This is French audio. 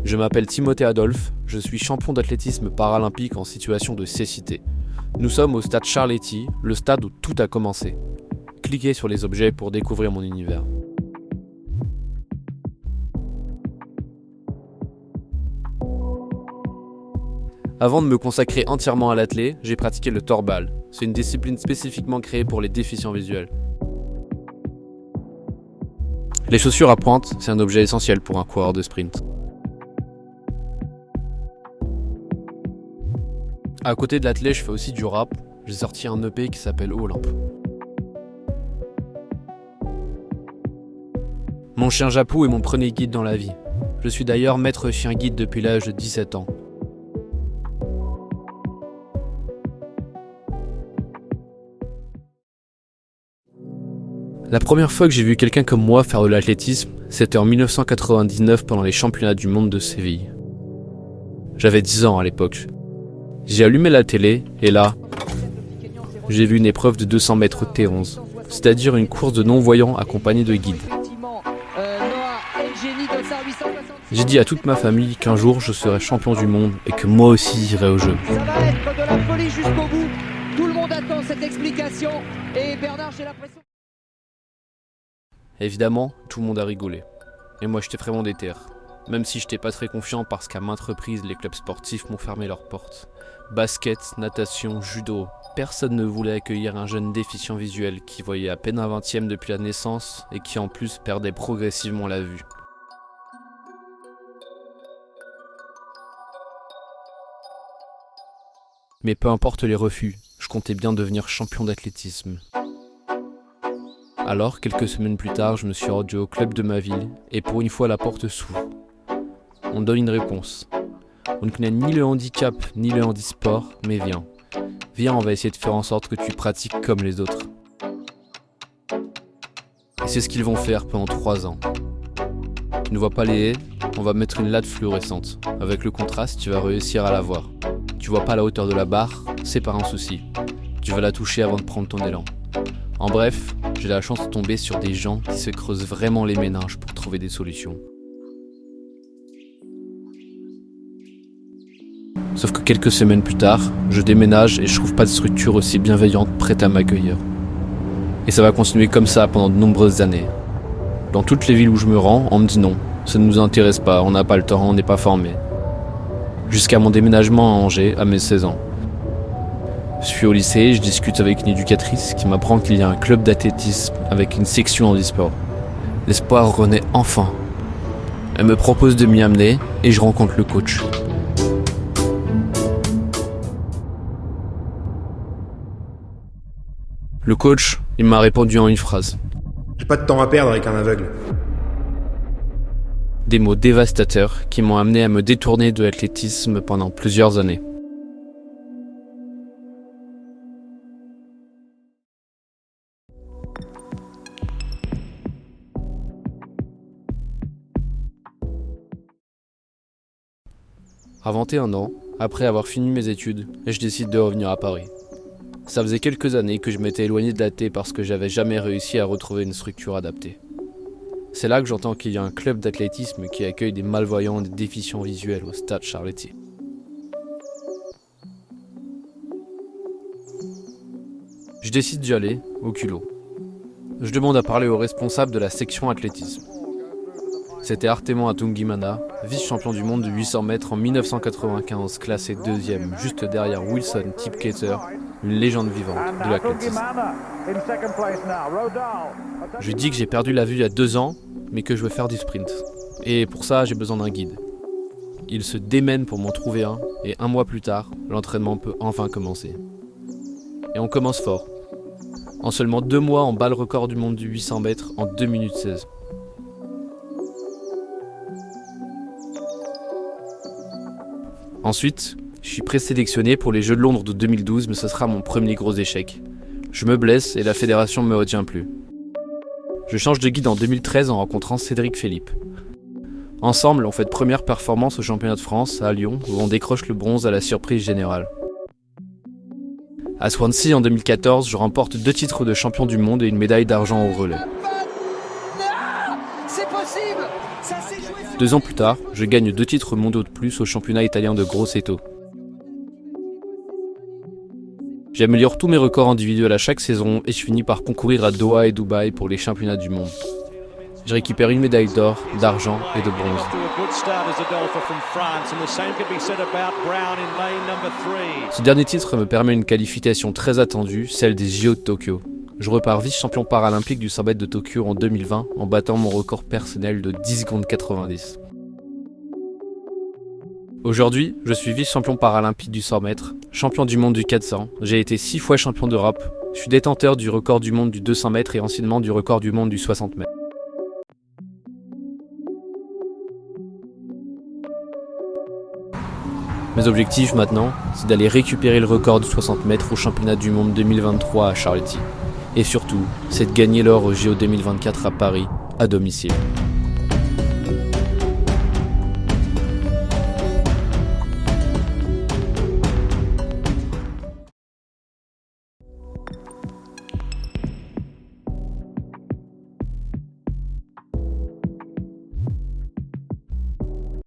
Je m'appelle Timothée Adolphe, je suis champion d'athlétisme paralympique en situation de cécité. Nous sommes au stade Charletti, le stade où tout a commencé. Cliquez sur les objets pour découvrir mon univers. Avant de me consacrer entièrement à l'athlé, j'ai pratiqué le torbal. C'est une discipline spécifiquement créée pour les déficients visuels. Les chaussures à pointe, c'est un objet essentiel pour un coureur de sprint. À côté de l'athlé, je fais aussi du rap. J'ai sorti un EP qui s'appelle Olympe. Mon chien Japou est mon premier guide dans la vie. Je suis d'ailleurs maître chien guide depuis l'âge de 17 ans. La première fois que j'ai vu quelqu'un comme moi faire de l'athlétisme, c'était en 1999 pendant les championnats du monde de Séville. J'avais 10 ans à l'époque. J'ai allumé la télé et là, j'ai vu une épreuve de 200 mètres T11, c'est-à-dire une course de non-voyants accompagnée de guides. J'ai dit à toute ma famille qu'un jour je serais champion du monde et que moi aussi j'irais aux Jeux. Ça va être de la folie jusqu'au bout. Tout le monde attend cette explication et Bernard, j'ai l'impression... Évidemment, tout le monde a rigolé. Et moi j'étais vraiment déter. Même si j'étais pas très confiant parce qu'à maintes reprises les clubs sportifs m'ont fermé leurs portes. Basket, natation, judo, personne ne voulait accueillir un jeune déficient visuel qui voyait à peine un 20e depuis la naissance et qui en plus perdait progressivement la vue. Mais peu importe les refus, je comptais bien devenir champion d'athlétisme. Alors, quelques semaines plus tard, je me suis rendu au club de ma ville et pour une fois la porte s'ouvre. On donne une réponse. On ne connaît ni le handicap ni le handisport, mais viens. Viens, on va essayer de faire en sorte que tu pratiques comme les autres. Et c'est ce qu'ils vont faire pendant 3 ans. Tu ne vois pas les haies, on va mettre une latte fluorescente. Avec le contraste, tu vas réussir à la voir. Tu vois pas la hauteur de la barre, c'est pas un souci. Tu vas la toucher avant de prendre ton élan. En bref, j'ai la chance de tomber sur des gens qui se creusent vraiment les méninges pour trouver des solutions. Sauf que quelques semaines plus tard, je déménage et je trouve pas de structure aussi bienveillante prête à m'accueillir. Et ça va continuer comme ça pendant de nombreuses années. Dans toutes les villes où je me rends, on me dit non, ça ne nous intéresse pas, on n'a pas le temps, on n'est pas formé. Jusqu'à mon déménagement à Angers, à mes 16 ans. Je suis au lycée, je discute avec une éducatrice qui m'apprend qu'il y a un club d'athlétisme avec une section handisport. L'espoir renaît enfin. Elle me propose de m'y amener et je rencontre le coach. Le coach, il m'a répondu en une phrase. J'ai pas de temps à perdre avec un aveugle. Des mots dévastateurs qui m'ont amené à me détourner de l'athlétisme pendant plusieurs années. À 21 ans, après avoir fini mes études, je décide de revenir à Paris. Ça faisait quelques années que je m'étais éloigné de l'AT parce que j'avais jamais réussi à retrouver une structure adaptée. C'est là que j'entends qu'il y a un club d'athlétisme qui accueille des malvoyants et des déficients visuels au stade Charletti. Je décide d'y aller, au culot. Je demande à parler au responsable de la section athlétisme. C'était Artemon Atungimana, vice-champion du monde de 800 mètres en 1995, classé 2e, juste derrière Wilson Tipketer, une légende vivante de l'athlétisme. Je lui dis que j'ai perdu la vue il y a 2 ans, mais que je veux faire du sprint. Et pour ça, j'ai besoin d'un guide. Il se démène pour m'en trouver un, et 1 mois plus tard, l'entraînement peut enfin commencer. Et on commence fort. En seulement 2 mois, on bat le record du monde du 800 mètres en 2 minutes 16. Ensuite, je suis présélectionné pour les Jeux de Londres de 2012, mais ce sera mon premier gros échec. Je me blesse et la fédération ne me retient plus. Je change de guide en 2013 en rencontrant Cédric Philippe. Ensemble, on fait de première performance au championnat de France à Lyon, où on décroche le bronze à la surprise générale. À Swansea en 2014, je remporte 2 titres de champion du monde et une médaille d'argent au relais. C'est possible! Ça s'est joué! 2 ans plus tard, je gagne 2 titres mondiaux de plus au championnat italien de Grosseto. J'améliore tous mes records individuels à chaque saison et je finis par concourir à Doha et Dubaï pour les championnats du monde. Je récupère une médaille d'or, d'argent et de bronze. Ce dernier titre me permet une qualification très attendue, celle des JO de Tokyo. Je repars vice-champion paralympique du 100 mètres de Tokyo en 2020 en battant mon record personnel de 10 secondes 90. Aujourd'hui, je suis vice-champion paralympique du 100 mètres, champion du monde du 400, j'ai été 6 fois champion d'Europe, je suis détenteur du record du monde du 200 mètres et anciennement du record du monde du 60 mètres. Mes objectifs maintenant, c'est d'aller récupérer le record du 60 mètres au championnat du monde 2023 à Charletti. Et surtout, c'est de gagner l'or au JO 2024 à Paris, à domicile.